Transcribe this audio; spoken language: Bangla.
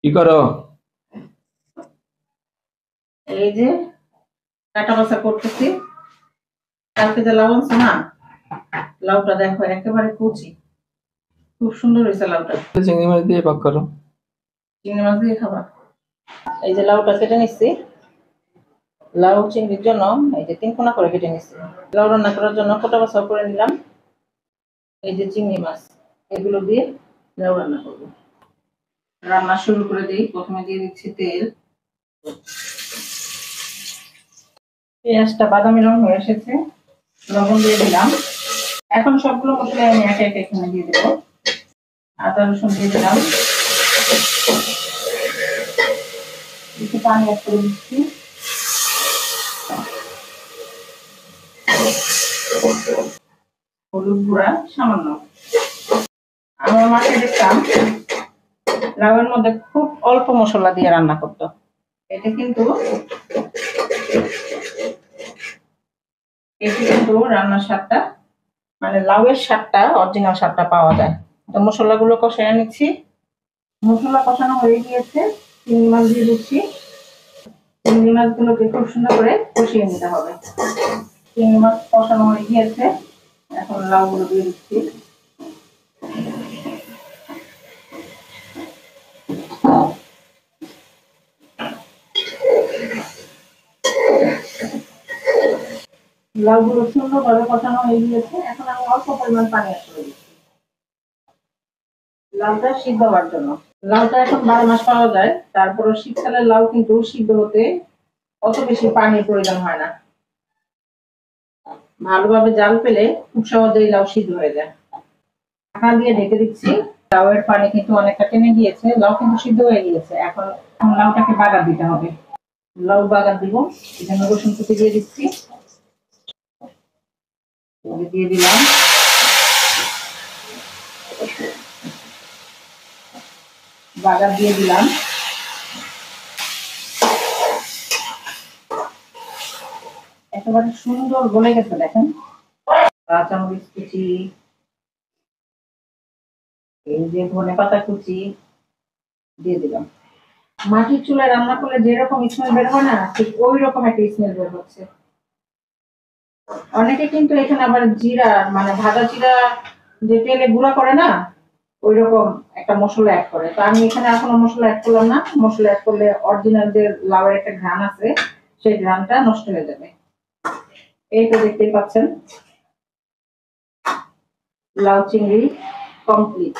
কি করো? এই যে কাটা বাছা করতেছি। কালকে যে লাউ আনছো না, লাউটা দেখো একেবারে কচি, খুব সুন্দর হয়েছে লাউটা। চিংড়ি মাছ দিয়ে পাক করো। চিংড়ি মাছ দিয়ে খাবা? এই যে লাউটা কেটে নিচ্ছি, লাউ চিংড়ির জন্য এই যে 3 কোনা করে কেটে নিচ্ছি। লাউ রান্না করার জন্য কোটা বাছা করে নিলাম। এই যে চিংড়ি মাছ, এগুলো দিয়ে লাউ রান্না করবো। রান্না শুরু করে দিই। প্রথমে দিয়ে দিচ্ছি তেল। পেঁয়াজটা বাদামি রং হয়ে এসেছে, লবণ দিয়ে দিলাম। এখন সবগুলো মশলা আমি একে একে এখানে দিয়ে দেবো। আদা রসুন দিয়ে দিলাম, একটু পানি অ্যাড করে দিচ্ছি। হলুদ গুঁড়া সামান্য। আমার মাকে দেখতাম লাউয়ের মধ্যে খুব অল্প মশলা দিয়ে রান্না করতো। এটা কিন্তু রান্নার স্বাদটা, মানে লাউয়ের স্বাদটা, অরিজিনাল স্বাদটা পাওয়া যায়। তো মশলাগুলো কষায় নিচ্ছি। মশলা কষানো হয়ে গিয়েছে, চিংড়ি মাছ দিয়ে দিচ্ছি। চিংড়ি মাছগুলোকে খুব সুন্দর করে কষিয়ে নিতে হবে। চিংড়ি মাছ কষানো হয়ে গিয়েছে, এখন লাউগুলো দিয়ে দিচ্ছি। লাউগুলো সুন্দরভাবে কষানো হয়ে গিয়েছে, এখন আমি অল্প পরিমাণ পানি অ্যাড করে দিচ্ছি লাউটা সিদ্ধ হওয়ার জন্য। লাউটা এখন 12 মাস পাওয়া যায়, তারপরে শীতকালের লাউ কিন্তু সিদ্ধ হতে অত বেশি পানির প্রয়োজন হয় না। ভালোভাবে জাল পেলে খুব সহজেই লাউ সিদ্ধ হয়ে যায়। ঢাকা দিয়ে ঢেকে দিচ্ছি। লাউয়ের পানি কিন্তু অনেকটা টেনে গিয়েছে, লাউ কিন্তু সিদ্ধ হয়ে গিয়েছে। এখন লাউটাকে বাগার দিতে হবে। লাউ বাগার দিব, এখানে রসুন কুচি দিয়ে দিচ্ছি, দিয়ে দিলাম। বাগার দিয়ে দিলাম। একেবারে সুন্দর গলে গেছে দেখেন। কাঁচামরিচ কুচি, এই যে ধনেপাতা কুচি দিয়ে দিলাম। মাটির চুলায় রান্না করলে যেরকম স্মেল বের হয় না, ঠিক ওই রকম একটা স্মেল বের হচ্ছে। অনেকে কিন্তু এখানে আবার জিরা, মানে ভাজা জিরা যে তেলে গুঁড়া করে না, ওই রকম একটা মশলা অ্যাড করে। তো আমি এখানে এখনো মশলা অ্যাড করলাম না। মশলা অ্যাড করলে অরিজিনাল যে লাউয়ের একটা ঘ্রাণ আছে, সেই ঘ্রাণটা নষ্ট হয়ে যাবে। এই তো দেখতেই পাচ্ছেন, লাউ চিংড়ি কমপ্লিট।